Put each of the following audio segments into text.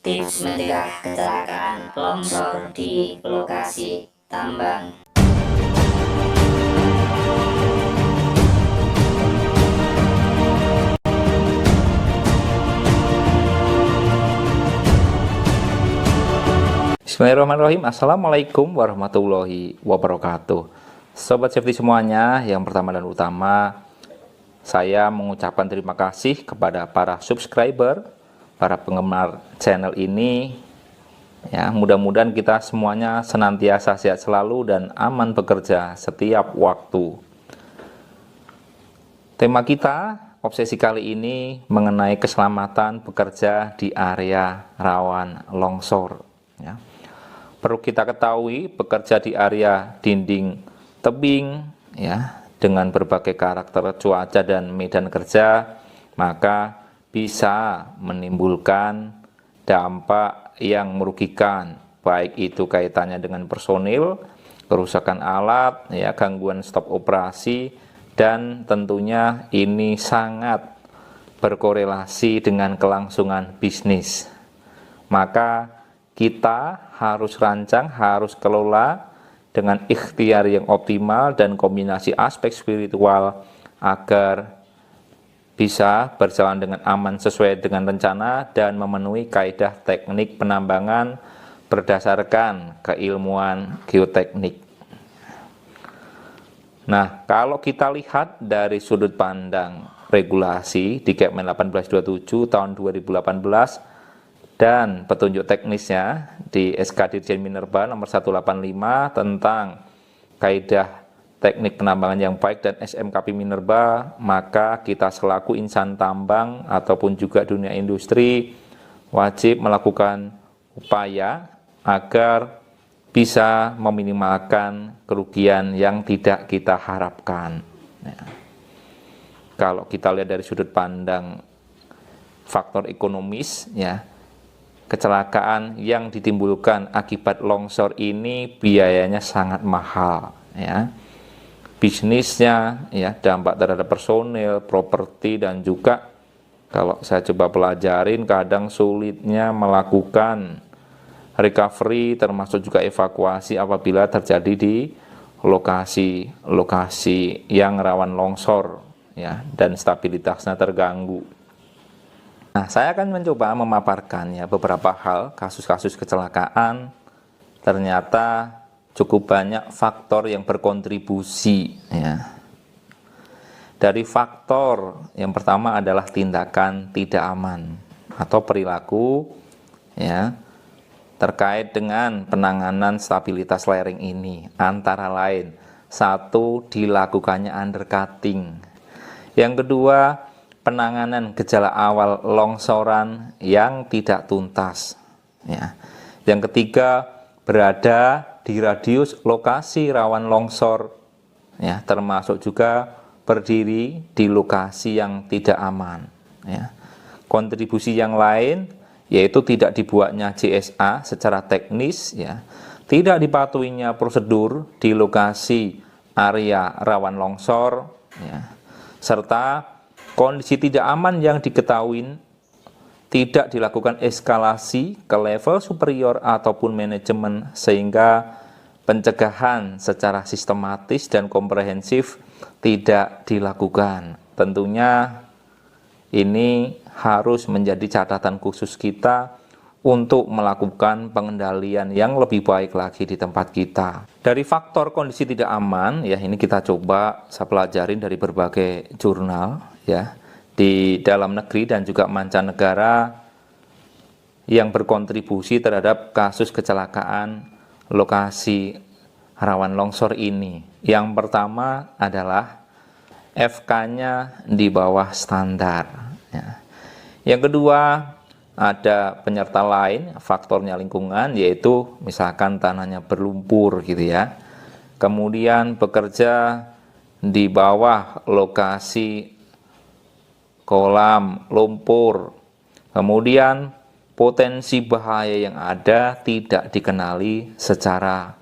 tips mencegah kecelakaan longsor di lokasi tambang. Bismillahirrahmanirrahim. Assalamualaikum warahmatullahi wabarakatuh. Sobat safety semuanya, yang pertama dan utama saya mengucapkan terima kasih kepada para subscriber, para penggemar channel ini. Ya, mudah-mudahan kita semuanya senantiasa sehat selalu dan aman bekerja setiap waktu. Tema kita, obsesi kali ini mengenai keselamatan bekerja di area rawan longsor. Ya. Perlu kita ketahui, bekerja di area dinding tebing, ya, dengan berbagai karakter cuaca dan medan kerja, maka bisa menimbulkan dampak yang merugikan, baik itu kaitannya dengan personil, kerusakan alat, ya, gangguan stop operasi, dan tentunya ini sangat berkorelasi dengan kelangsungan bisnis. Maka kita harus rancang, harus kelola dengan ikhtiar yang optimal dan kombinasi aspek spiritual agar bisa berjalan dengan aman sesuai dengan rencana dan memenuhi kaidah teknik penambangan berdasarkan keilmuan geoteknik. Nah, kalau kita lihat dari sudut pandang regulasi di Kepmen 1827 tahun 2018 dan petunjuk teknisnya di SK Dirjen Minerba nomor 185 tentang kaidah teknik penambangan yang baik dan SMKP Minerba, maka kita selaku insan tambang ataupun juga dunia industri wajib melakukan upaya agar bisa meminimalkan kerugian yang tidak kita harapkan. Ya. Kalau kita lihat dari sudut pandang faktor ekonomis, ya, kecelakaan yang ditimbulkan akibat longsor ini biayanya sangat mahal, ya. Bisnisnya, ya, dampak terhadap personil, properti, dan juga kalau saya coba pelajarin kadang sulitnya melakukan recovery termasuk juga evakuasi apabila terjadi di lokasi-lokasi yang rawan longsor, ya, dan stabilitasnya terganggu. Nah, saya akan mencoba memaparkan, ya, beberapa hal kasus-kasus kecelakaan. Ternyata cukup banyak faktor yang berkontribusi, ya. Dari faktor yang pertama adalah tindakan tidak aman atau perilaku, ya, terkait dengan penanganan stabilitas lereng ini. Antara lain, satu, dilakukannya undercutting. Yang kedua, penanganan gejala awal longsoran yang tidak tuntas, ya. Yang ketiga, berada di radius lokasi rawan longsor, ya, termasuk juga berdiri di lokasi yang tidak aman, ya. Kontribusi yang lain yaitu tidak dibuatnya JSA secara teknis, ya, tidak dipatuhinya prosedur di lokasi area rawan longsor, ya, serta kondisi tidak aman yang diketahui tidak dilakukan eskalasi ke level superior ataupun manajemen sehingga pencegahan secara sistematis dan komprehensif tidak dilakukan. Tentunya ini harus menjadi catatan khusus kita untuk melakukan pengendalian yang lebih baik lagi di tempat kita. Dari faktor kondisi tidak aman, ya, ini kita coba saya pelajarin dari berbagai jurnal, ya, di dalam negeri dan juga mancanegara yang berkontribusi terhadap kasus kecelakaan lokasi rawan longsor ini. Yang pertama adalah FK-nya di bawah standar, ya. Yang kedua, ada penyerta lain, faktornya lingkungan, yaitu misalkan tanahnya berlumpur, gitu, ya. Kemudian bekerja di bawah lokasi kolam lumpur, kemudian potensi bahaya yang ada tidak dikenali secara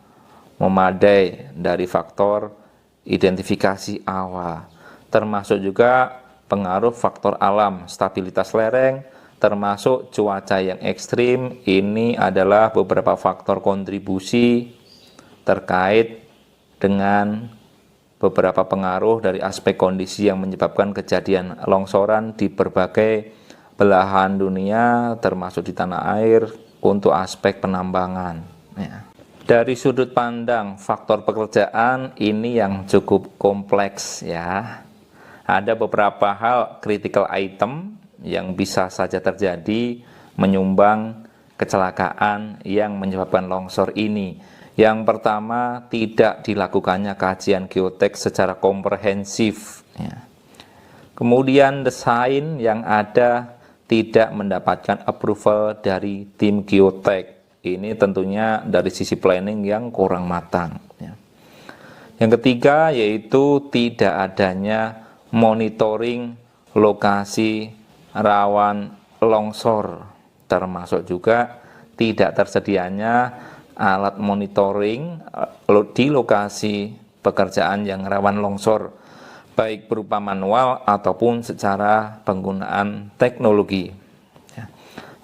memadai dari faktor identifikasi awal, termasuk juga pengaruh faktor alam, stabilitas lereng, termasuk cuaca yang ekstrim. Ini adalah beberapa faktor kontribusi terkait dengan beberapa pengaruh dari aspek kondisi yang menyebabkan kejadian longsoran di berbagai belahan dunia, termasuk di tanah air untuk aspek penambangan. Ya. Dari sudut pandang faktor pekerjaan ini yang cukup kompleks ya. Ada beberapa hal critical item yang bisa saja terjadi menyumbang kecelakaan yang menyebabkan longsor ini. Yang pertama, tidak dilakukannya kajian geotek secara komprehensif. Ya. Kemudian desain yang ada tidak mendapatkan approval dari tim geotek. Ini tentunya dari sisi planning yang kurang matang. Ya. Yang ketiga yaitu tidak adanya monitoring lokasi rawan longsor, termasuk juga tidak tersedianya alat monitoring di lokasi pekerjaan yang rawan longsor, baik berupa manual ataupun secara penggunaan teknologi.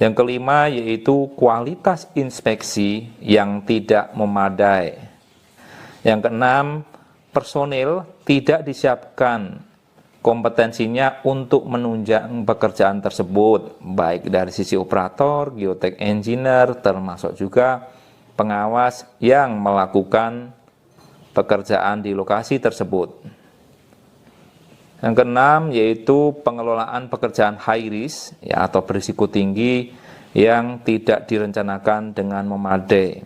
Yang kelima yaitu kualitas inspeksi yang tidak memadai. Yang keenam, personil tidak disiapkan kompetensinya untuk menunjang pekerjaan tersebut, baik dari sisi operator, geotek engineer, termasuk juga pengawas yang melakukan pekerjaan di lokasi tersebut. Yang keenam yaitu pengelolaan pekerjaan high risk ya, atau berisiko tinggi yang tidak direncanakan dengan memadai,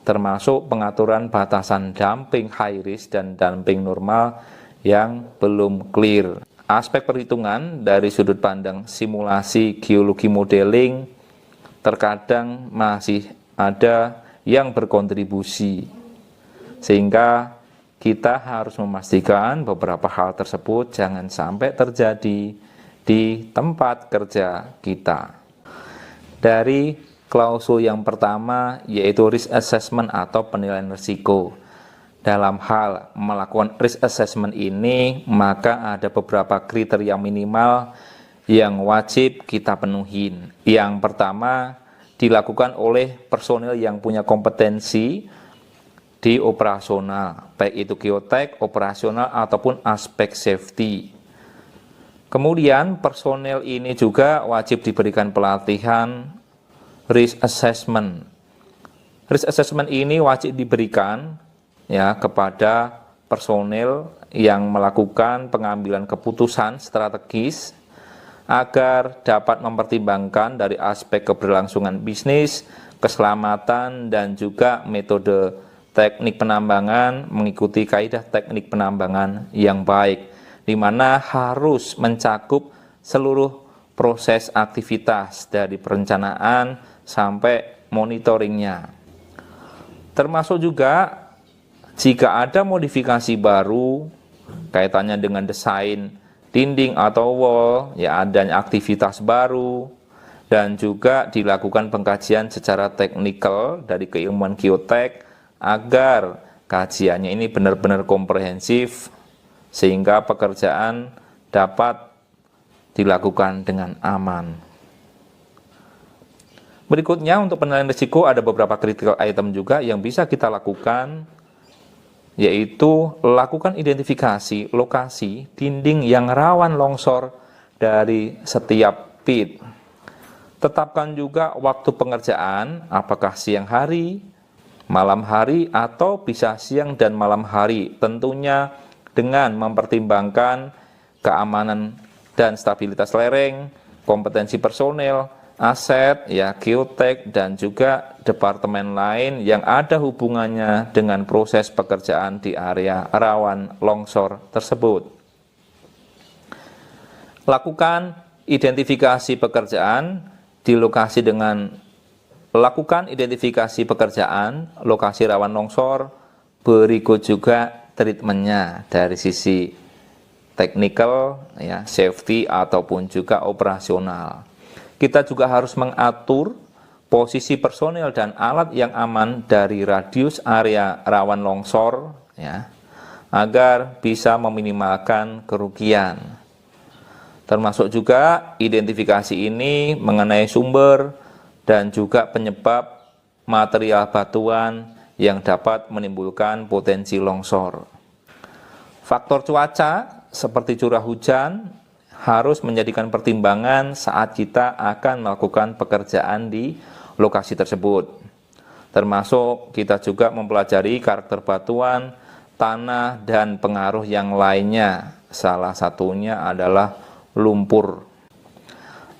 termasuk pengaturan batasan dumping high risk dan dumping normal yang belum clear. Aspek perhitungan dari sudut pandang simulasi geologi modeling terkadang masih ada yang berkontribusi, sehingga kita harus memastikan beberapa hal tersebut jangan sampai terjadi di tempat kerja kita. Dari klausul yang pertama yaitu risk assessment atau penilaian risiko. Dalam hal melakukan risk assessment ini, maka ada beberapa kriteria minimal yang wajib kita penuhi. Yang pertama, dilakukan oleh personil yang punya kompetensi di operasional, baik itu geotek, operasional, ataupun aspek safety. Kemudian personil ini juga wajib diberikan pelatihan risk assessment. Risk assessment ini wajib diberikan ya kepada personil yang melakukan pengambilan keputusan strategis agar dapat mempertimbangkan dari aspek keberlangsungan bisnis, keselamatan, dan juga metode teknik penambangan mengikuti kaidah teknik penambangan yang baik, di mana harus mencakup seluruh proses aktivitas dari perencanaan sampai monitoringnya. Termasuk juga jika ada modifikasi baru kaitannya dengan desain dinding atau wall, ya adanya aktivitas baru, dan juga dilakukan pengkajian secara teknikal dari keilmuan geotek agar kajiannya ini benar-benar komprehensif sehingga pekerjaan dapat dilakukan dengan aman. Berikutnya untuk penilaian risiko ada beberapa critical item juga yang bisa kita lakukan, yaitu lakukan identifikasi lokasi dinding yang rawan longsor dari setiap pit. Tetapkan juga waktu pengerjaan, apakah siang hari, malam hari, atau bisa siang dan malam hari, tentunya dengan mempertimbangkan keamanan dan stabilitas lereng, kompetensi personel, aset, ya geotek, dan juga departemen lain yang ada hubungannya dengan proses pekerjaan di area rawan longsor tersebut. Lakukan identifikasi pekerjaan di lokasi dengan lakukan identifikasi pekerjaan lokasi rawan longsor, berikut juga treatmentnya dari sisi technical, ya, safety ataupun juga operasional. Kita juga harus mengatur posisi personil dan alat yang aman dari radius area rawan longsor, ya, agar bisa meminimalkan kerugian. Termasuk juga identifikasi ini mengenai sumber dan juga penyebab material batuan yang dapat menimbulkan potensi longsor. Faktor cuaca seperti curah hujan harus menjadikan pertimbangan saat kita akan melakukan pekerjaan di lokasi tersebut. Termasuk kita juga mempelajari karakter batuan, tanah, dan pengaruh yang lainnya. Salah satunya adalah lumpur.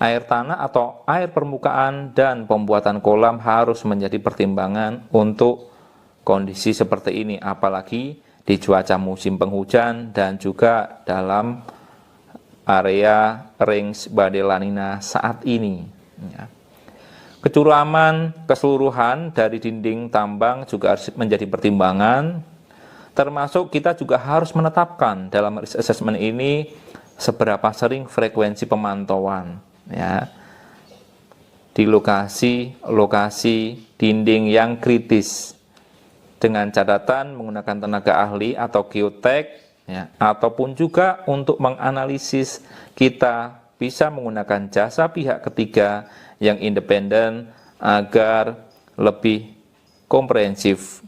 Air tanah atau air permukaan dan pembuatan kolam harus menjadi pertimbangan untuk kondisi seperti ini, apalagi di cuaca musim penghujan dan juga dalam area range badai La Nina saat ini. Kecuraman keseluruhan dari dinding tambang juga harus menjadi pertimbangan, termasuk kita juga harus menetapkan dalam risk assessment ini seberapa sering frekuensi pemantauan ya di lokasi dinding yang kritis, dengan catatan menggunakan tenaga ahli atau geotek ya, ataupun juga untuk menganalisis kita bisa menggunakan jasa pihak ketiga yang independen agar lebih komprehensif.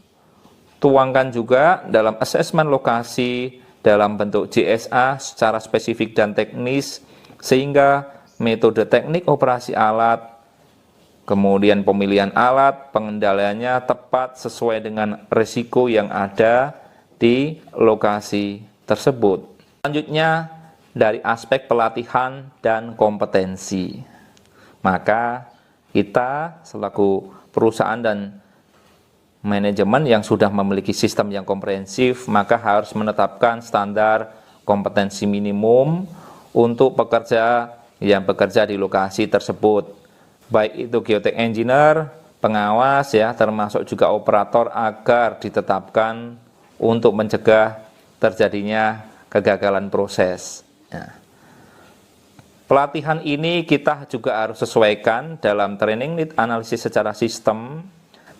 Tuangkan juga dalam asesmen lokasi dalam bentuk JSA secara spesifik dan teknis, sehingga metode teknik operasi alat, kemudian pemilihan alat, pengendaliannya tepat sesuai dengan risiko yang ada di lokasi tersebut. Selanjutnya dari aspek pelatihan dan kompetensi. Maka kita selaku perusahaan dan manajemen yang sudah memiliki sistem yang komprehensif, maka harus menetapkan standar kompetensi minimum untuk pekerja yang bekerja di lokasi tersebut, baik itu geotek engineer, pengawas ya, termasuk juga operator, agar ditetapkan untuk mencegah terjadinya kegagalan proses ya. Pelatihan ini kita juga harus sesuaikan dalam training need analisis secara sistem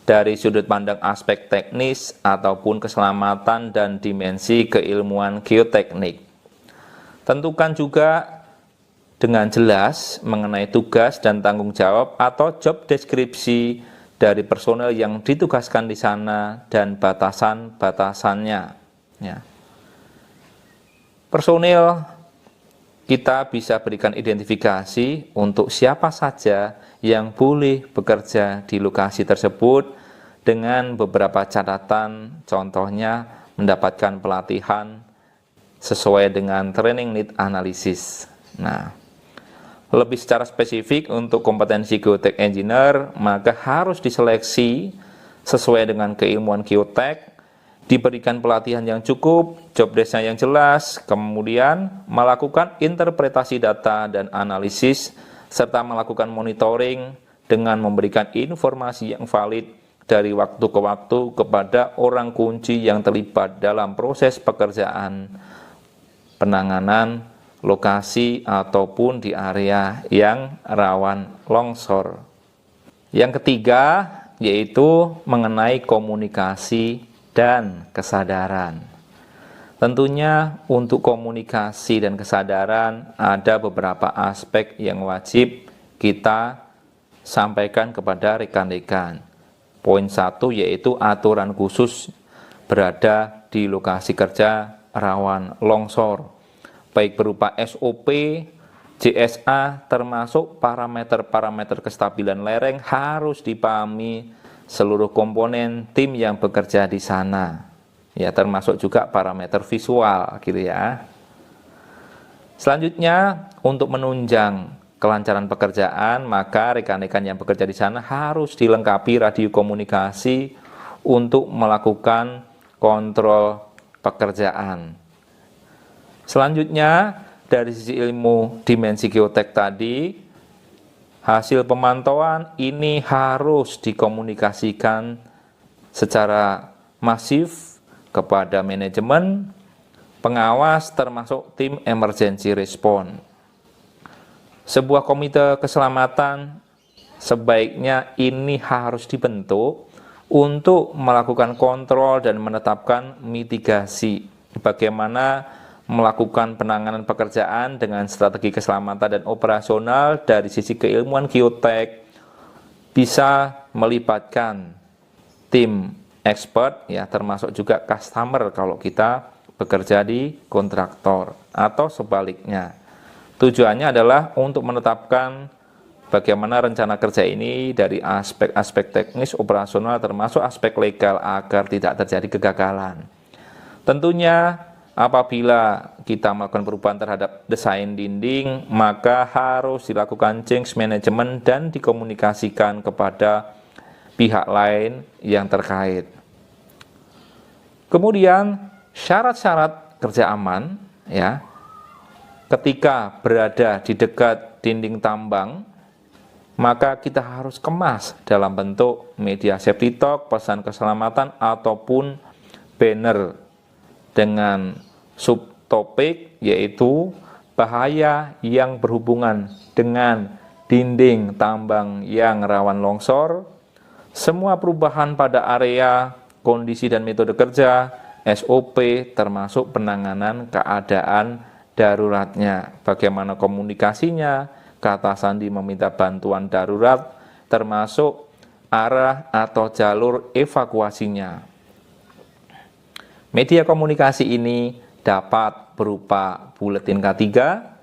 dari sudut pandang aspek teknis ataupun keselamatan dan dimensi keilmuan geoteknik. Tentukan juga dengan jelas mengenai tugas dan tanggung jawab atau job deskripsi dari personel yang ditugaskan di sana dan batasan-batasannya. Ya. Personil kita bisa berikan identifikasi untuk siapa saja yang boleh bekerja di lokasi tersebut dengan beberapa catatan, contohnya mendapatkan pelatihan sesuai dengan training need analysis. Nah, lebih secara spesifik untuk kompetensi geotek engineer, maka harus diseleksi sesuai dengan keilmuan geotek, diberikan pelatihan yang cukup, job desk-nya yang jelas, kemudian melakukan interpretasi data dan analisis, serta melakukan monitoring dengan memberikan informasi yang valid dari waktu ke waktu kepada orang kunci yang terlibat dalam proses pekerjaan, penanganan lokasi ataupun di area yang rawan longsor. Yang ketiga yaitu mengenai komunikasi dan kesadaran. Tentunya untuk komunikasi dan kesadaran ada beberapa aspek yang wajib kita sampaikan kepada rekan-rekan. Poin 1 yaitu aturan khusus berada di lokasi kerja rawan longsor, baik berupa SOP, JSA, termasuk parameter-parameter kestabilan lereng harus dipahami seluruh komponen tim yang bekerja di sana. Ya, termasuk juga parameter visual gitu ya. Selanjutnya, untuk menunjang kelancaran pekerjaan, maka rekan-rekan yang bekerja di sana harus dilengkapi radio komunikasi untuk melakukan kontrol pekerjaan. Selanjutnya, dari sisi ilmu dimensi geotek tadi, hasil pemantauan ini harus dikomunikasikan secara masif kepada manajemen, pengawas, termasuk tim emergency response. Sebuah komite keselamatan sebaiknya ini harus dibentuk untuk melakukan kontrol dan menetapkan mitigasi bagaimana melakukan penanganan pekerjaan dengan strategi keselamatan dan operasional dari sisi keilmuan geotek, bisa melibatkan tim expert ya, termasuk juga customer kalau kita bekerja di kontraktor atau sebaliknya. Tujuannya adalah untuk menetapkan bagaimana rencana kerja ini dari aspek-aspek teknis operasional termasuk aspek legal agar tidak terjadi kegagalan. Tentunya apabila kita melakukan perubahan terhadap desain dinding, maka harus dilakukan change management dan dikomunikasikan kepada pihak lain yang terkait. Kemudian syarat-syarat kerja aman ya, ketika berada di dekat dinding tambang, maka kita harus kemas dalam bentuk media safety talk, pesan keselamatan, ataupun banner dengan subtopik yaitu bahaya yang berhubungan dengan dinding tambang yang rawan longsor, semua perubahan pada area, kondisi dan metode kerja, SOP termasuk penanganan keadaan daruratnya, bagaimana komunikasinya, kata sandi meminta bantuan darurat, termasuk arah atau jalur evakuasinya. Media komunikasi ini dapat berupa buletin K3,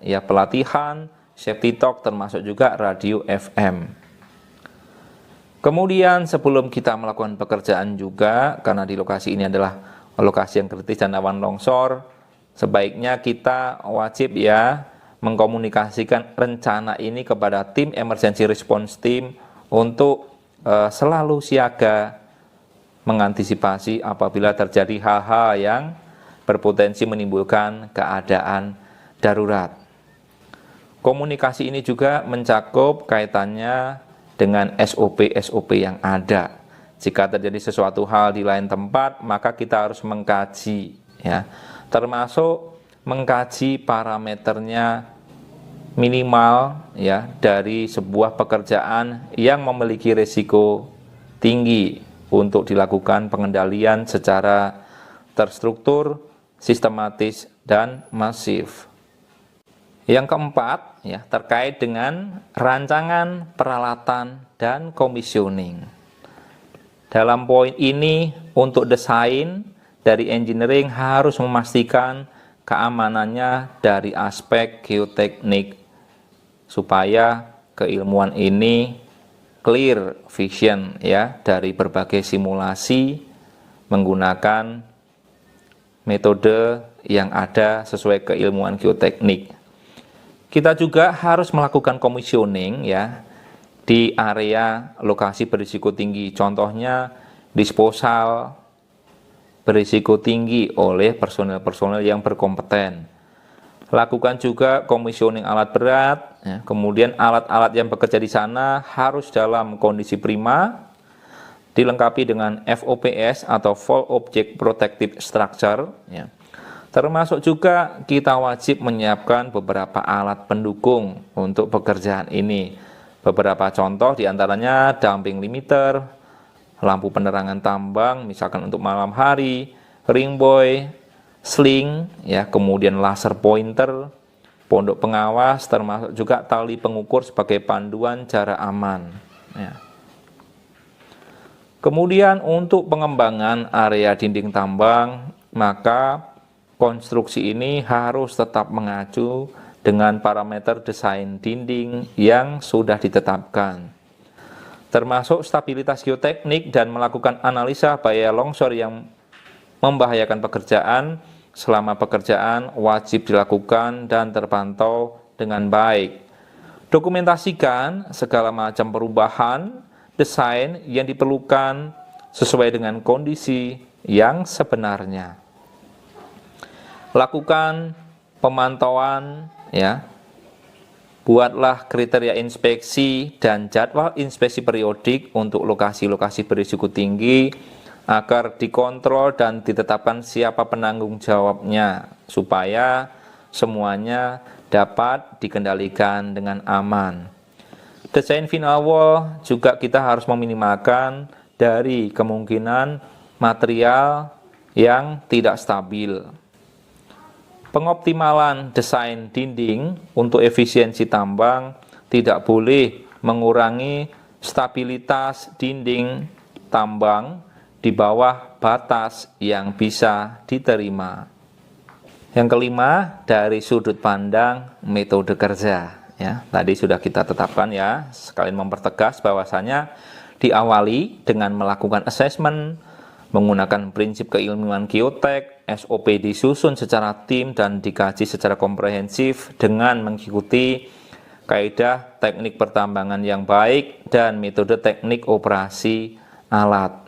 ya pelatihan, safety talk, termasuk juga radio FM. Kemudian sebelum kita melakukan pekerjaan juga, karena di lokasi ini adalah lokasi yang kritis dan rawan longsor, sebaiknya kita wajib ya mengkomunikasikan rencana ini kepada tim emergency response team untuk selalu siaga mengantisipasi apabila terjadi hal-hal yang berpotensi menimbulkan keadaan darurat. Komunikasi ini juga mencakup kaitannya dengan SOP-SOP yang ada. Jika terjadi sesuatu hal di lain tempat, maka kita harus mengkaji ya, termasuk mengkaji parameternya minimal ya dari sebuah pekerjaan yang memiliki risiko tinggi untuk dilakukan pengendalian secara terstruktur, sistematis, dan masif. Yang keempat, ya, terkait dengan rancangan, peralatan, dan commissioning. Dalam poin ini, untuk desain dari engineering harus memastikan keamanannya dari aspek geoteknik, supaya keilmuan ini clear vision ya dari berbagai simulasi menggunakan metode yang ada sesuai keilmuan geoteknik. Kita juga harus melakukan commissioning ya di area lokasi berisiko tinggi, contohnya disposal berisiko tinggi oleh personel-personel yang berkompeten. Lakukan juga commissioning alat berat, ya. Kemudian alat-alat yang bekerja di sana harus dalam kondisi prima, dilengkapi dengan FOPS atau Full Object Protective Structure. Ya. Termasuk juga kita wajib menyiapkan beberapa alat pendukung untuk pekerjaan ini. Beberapa contoh diantaranya dumping limiter, lampu penerangan tambang, misalkan untuk malam hari, ring buoy, sling, ya, kemudian laser pointer, pondok pengawas, termasuk juga tali pengukur sebagai panduan jarak aman. Ya. Kemudian untuk pengembangan area dinding tambang, maka konstruksi ini harus tetap mengacu dengan parameter desain dinding yang sudah ditetapkan, termasuk stabilitas geoteknik dan melakukan analisa bahaya longsor yang membahayakan pekerjaan. Selama pekerjaan wajib dilakukan dan terpantau dengan baik. Dokumentasikan segala macam perubahan desain yang diperlukan sesuai dengan kondisi yang sebenarnya. Lakukan pemantauan ya. Buatlah kriteria inspeksi dan jadwal inspeksi periodik untuk lokasi-lokasi berisiko tinggi agar dikontrol dan ditetapkan siapa penanggung jawabnya supaya semuanya dapat dikendalikan dengan aman. Desain final wall juga kita harus meminimalkan dari kemungkinan material yang tidak stabil. Pengoptimalan desain dinding untuk efisiensi tambang tidak boleh mengurangi stabilitas dinding tambang di bawah batas yang bisa diterima. Yang kelima, dari sudut pandang metode kerja. Ya, tadi sudah kita tetapkan ya, sekalian mempertegas bahwasanya diawali dengan melakukan assessment, menggunakan prinsip keilmuan geotek, SOP disusun secara tim dan dikaji secara komprehensif dengan mengikuti kaidah teknik pertambangan yang baik dan metode teknik operasi alat.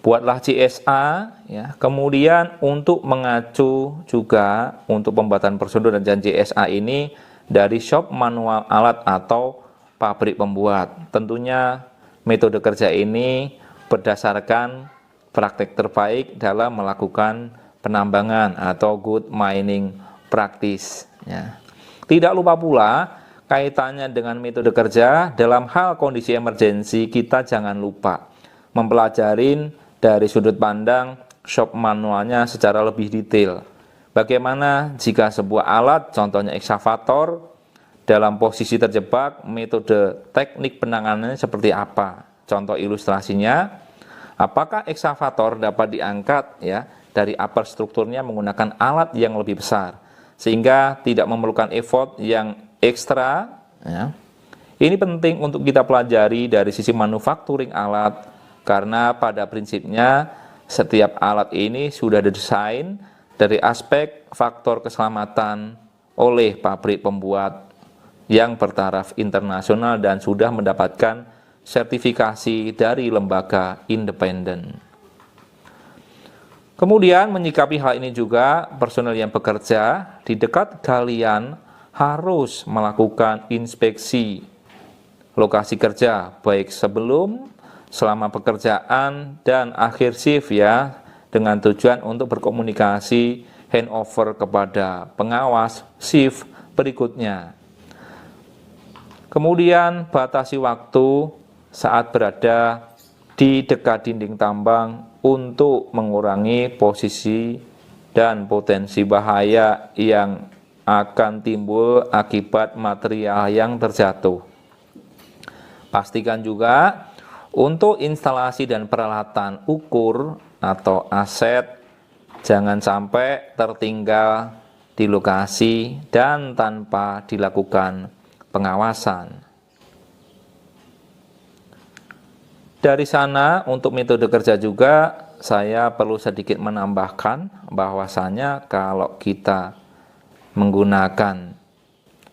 Buatlah CSA, ya. Kemudian untuk mengacu juga untuk pembuatan prosedur dan CSA ini dari shop manual alat atau pabrik pembuat. Tentunya metode kerja ini berdasarkan praktek terbaik dalam melakukan penambangan atau good mining practice. Ya. Tidak lupa pula kaitannya dengan metode kerja dalam hal kondisi emergensi, kita jangan lupa mempelajarin dari sudut pandang shop manualnya secara lebih detail. Bagaimana jika sebuah alat, contohnya ekskavator, dalam posisi terjebak, metode teknik penanganannya seperti apa? Contoh ilustrasinya, apakah ekskavator dapat diangkat ya dari upper strukturnya menggunakan alat yang lebih besar sehingga tidak memerlukan effort yang ekstra ya. Ini penting untuk kita pelajari dari sisi manufacturing alat karena pada prinsipnya setiap alat ini sudah didesain dari aspek faktor keselamatan oleh pabrik pembuat yang bertaraf internasional dan sudah mendapatkan sertifikasi dari lembaga independen. Kemudian menyikapi hal ini juga personel yang bekerja di dekat kalian harus melakukan inspeksi lokasi kerja baik sebelum, selama pekerjaan dan akhir shift ya, dengan tujuan untuk berkomunikasi handover kepada pengawas shift berikutnya. Kemudian batasi waktu saat berada di dekat dinding tambang untuk mengurangi posisi dan potensi bahaya yang akan timbul akibat material yang terjatuh. Pastikan juga untuk instalasi dan peralatan ukur atau aset jangan sampai tertinggal di lokasi dan tanpa dilakukan pengawasan. Dari sana untuk metode kerja juga saya perlu sedikit menambahkan bahwasanya kalau kita menggunakan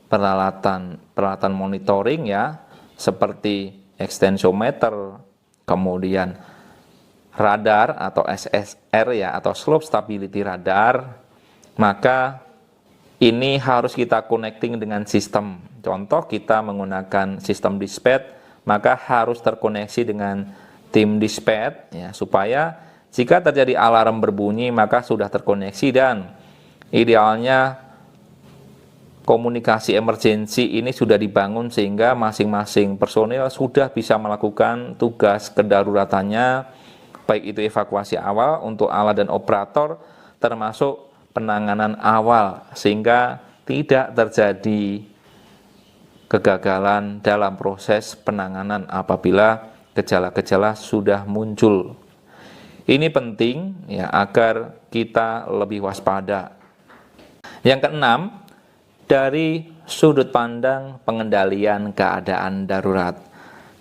peralatan monitoring ya seperti extensometer, kemudian radar atau SSR ya atau slope stability radar, maka ini harus kita connecting dengan sistem. Contoh kita menggunakan sistem dispatch, maka harus terkoneksi dengan tim dispatch ya supaya jika terjadi alarm berbunyi maka sudah terkoneksi dan idealnya komunikasi emergensi ini sudah dibangun sehingga masing-masing personil sudah bisa melakukan tugas kedaruratannya, baik itu evakuasi awal untuk alat dan operator, termasuk penanganan awal, sehingga tidak terjadi kegagalan dalam proses penanganan apabila gejala-gejala sudah muncul. Ini penting ya agar kita lebih waspada. Yang keenam, dari sudut pandang pengendalian keadaan darurat.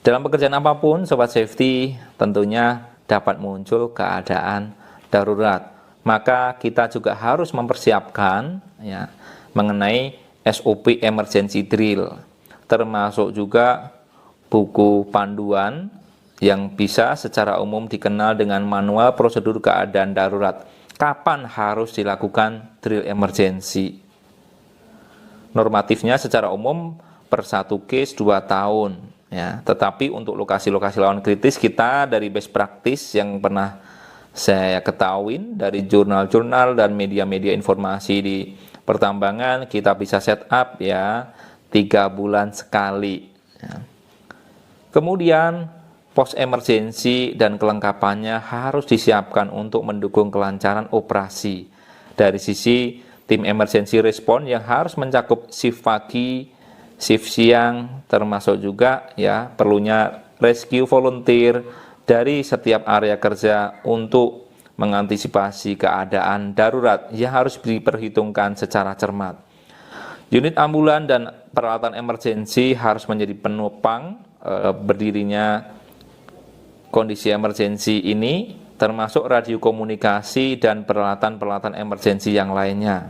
Dalam pekerjaan apapun, Sobat Safety tentunya dapat muncul keadaan darurat. Maka kita juga harus mempersiapkan ya, mengenai SOP emergency drill, termasuk juga buku panduan yang bisa secara umum dikenal dengan manual prosedur keadaan darurat. Kapan harus dilakukan drill emergency? Normatifnya secara umum per satu case 2 tahun ya. Tetapi untuk lokasi-lokasi rawan kritis kita dari best practice yang pernah saya ketahui dari jurnal-jurnal dan media-media informasi di pertambangan, kita bisa set up ya 3 bulan sekali ya. Kemudian pos emergensi dan kelengkapannya harus disiapkan untuk mendukung kelancaran operasi dari sisi tim emergency response yang harus mencakup shift pagi, shift siang, termasuk juga ya perlunya rescue volunteer dari setiap area kerja untuk mengantisipasi keadaan darurat yang harus diperhitungkan secara cermat. Unit ambulan dan peralatan emergency harus menjadi penopang berdirinya kondisi emergency ini, termasuk radio komunikasi dan peralatan-peralatan emergency yang lainnya.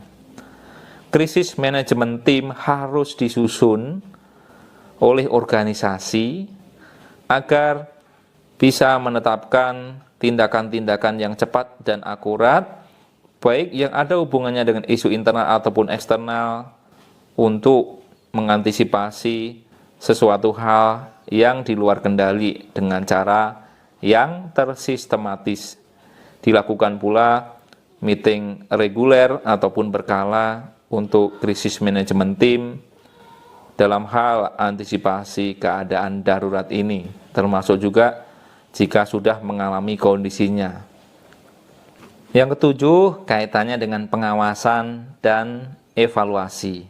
Krisis manajemen tim harus disusun oleh organisasi agar bisa menetapkan tindakan-tindakan yang cepat dan akurat, baik yang ada hubungannya dengan isu internal ataupun eksternal, untuk mengantisipasi sesuatu hal yang di luar kendali dengan cara yang tersistematis. Dilakukan pula meeting reguler ataupun berkala untuk krisis manajemen tim dalam hal antisipasi keadaan darurat ini, termasuk juga jika sudah mengalami kondisinya. Yang ketujuh, kaitannya dengan pengawasan dan evaluasi.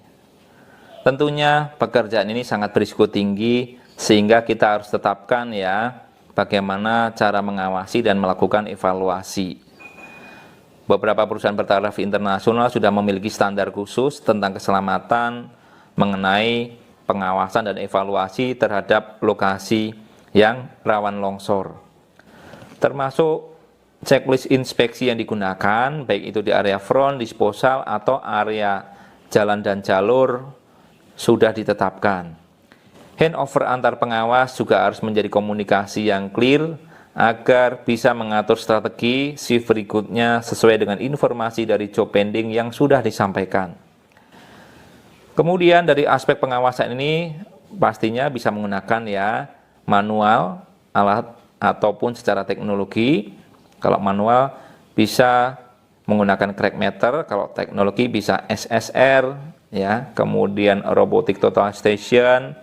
Tentunya pekerjaan ini sangat berisiko tinggi, sehingga kita harus tetapkan ya bagaimana cara mengawasi dan melakukan evaluasi. Beberapa perusahaan bertaraf internasional sudah memiliki standar khusus tentang keselamatan mengenai pengawasan dan evaluasi terhadap lokasi yang rawan longsor. Termasuk checklist inspeksi yang digunakan, baik itu di area front, disposal, atau area jalan dan jalur sudah ditetapkan. Handover antar pengawas juga harus menjadi komunikasi yang clear agar bisa mengatur strategi shift berikutnya sesuai dengan informasi dari job pending yang sudah disampaikan. Kemudian dari aspek pengawasan ini pastinya bisa menggunakan ya manual, alat ataupun secara teknologi. Kalau manual bisa menggunakan crack meter, kalau teknologi bisa SSR ya, kemudian robotic total station.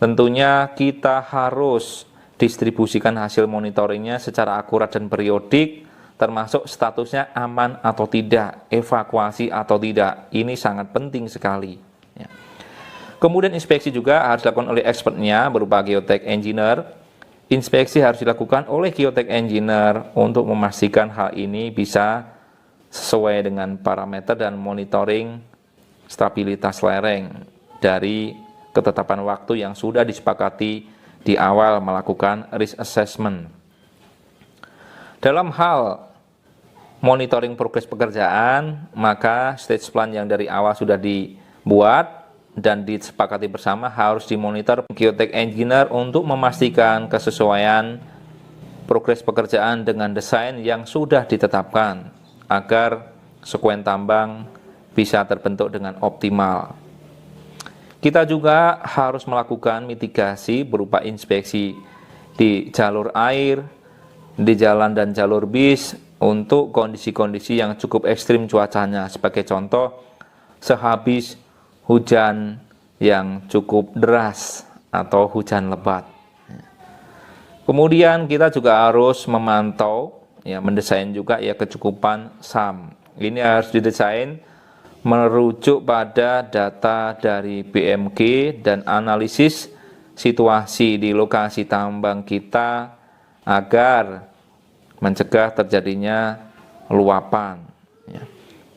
Tentunya kita harus distribusikan hasil monitoringnya secara akurat dan periodik, termasuk statusnya aman atau tidak, evakuasi atau tidak. Ini sangat penting sekali. Ya. Kemudian inspeksi juga harus dilakukan oleh expertnya berupa geotech engineer. Inspeksi harus dilakukan oleh geotech engineer untuk memastikan hal ini bisa sesuai dengan parameter dan monitoring stabilitas lereng dari ketetapan waktu yang sudah disepakati di awal melakukan risk assessment. Dalam hal monitoring progres pekerjaan, maka stage plan yang dari awal sudah dibuat dan disepakati bersama harus dimonitor geotech engineer untuk memastikan kesesuaian progres pekerjaan dengan desain yang sudah ditetapkan agar sekuen tambang bisa terbentuk dengan optimal. Kita juga harus melakukan mitigasi berupa inspeksi di jalur air, di jalan dan jalur bis untuk kondisi-kondisi yang cukup ekstrim cuacanya. Sebagai contoh, sehabis hujan yang cukup deras atau hujan lebat. Kemudian kita juga harus memantau, ya, mendesain juga ya kecukupan SAM. Ini harus didesain merujuk pada data dari BMG dan analisis situasi di lokasi tambang kita agar mencegah terjadinya luapan.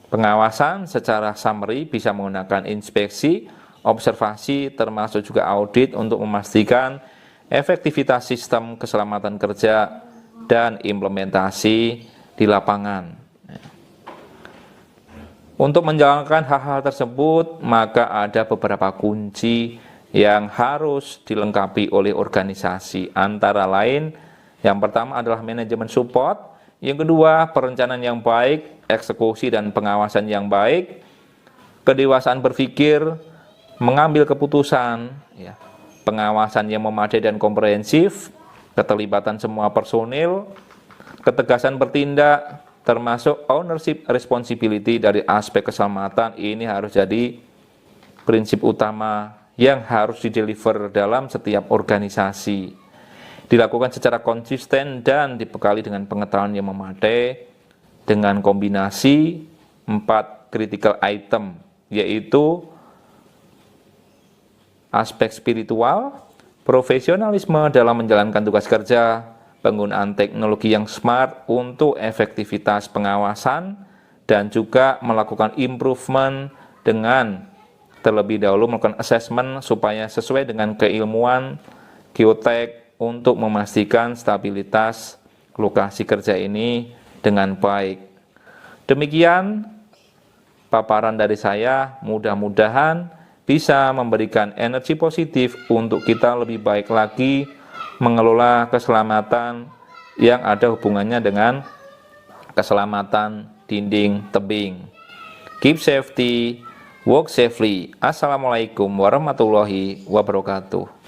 Pengawasan secara summary bisa menggunakan inspeksi, observasi, termasuk juga audit untuk memastikan efektivitas sistem keselamatan kerja dan implementasi di lapangan. Untuk menjalankan hal-hal tersebut, maka ada beberapa kunci yang harus dilengkapi oleh organisasi. Antara lain, yang pertama adalah manajemen support, yang kedua perencanaan yang baik, eksekusi dan pengawasan yang baik, kedewasaan berpikir, mengambil keputusan, ya, pengawasan yang memadai dan komprehensif, keterlibatan semua personil, ketegasan bertindak, termasuk ownership responsibility dari aspek keselamatan. Ini harus jadi prinsip utama yang harus dideliver dalam setiap organisasi. Dilakukan secara konsisten dan dibekali dengan pengetahuan yang memadai dengan kombinasi 4 critical item, yaitu aspek spiritual, profesionalisme dalam menjalankan tugas kerja, penggunaan teknologi yang smart untuk efektivitas pengawasan, dan juga melakukan improvement dengan terlebih dahulu melakukan assessment supaya sesuai dengan keilmuan geotek untuk memastikan stabilitas lokasi kerja ini dengan baik. Demikian paparan dari saya, mudah-mudahan bisa memberikan energi positif untuk kita lebih baik lagi mengelola keselamatan yang ada hubungannya dengan keselamatan dinding tebing. Keep safety, work safely. Assalamualaikum warahmatullahi wabarakatuh.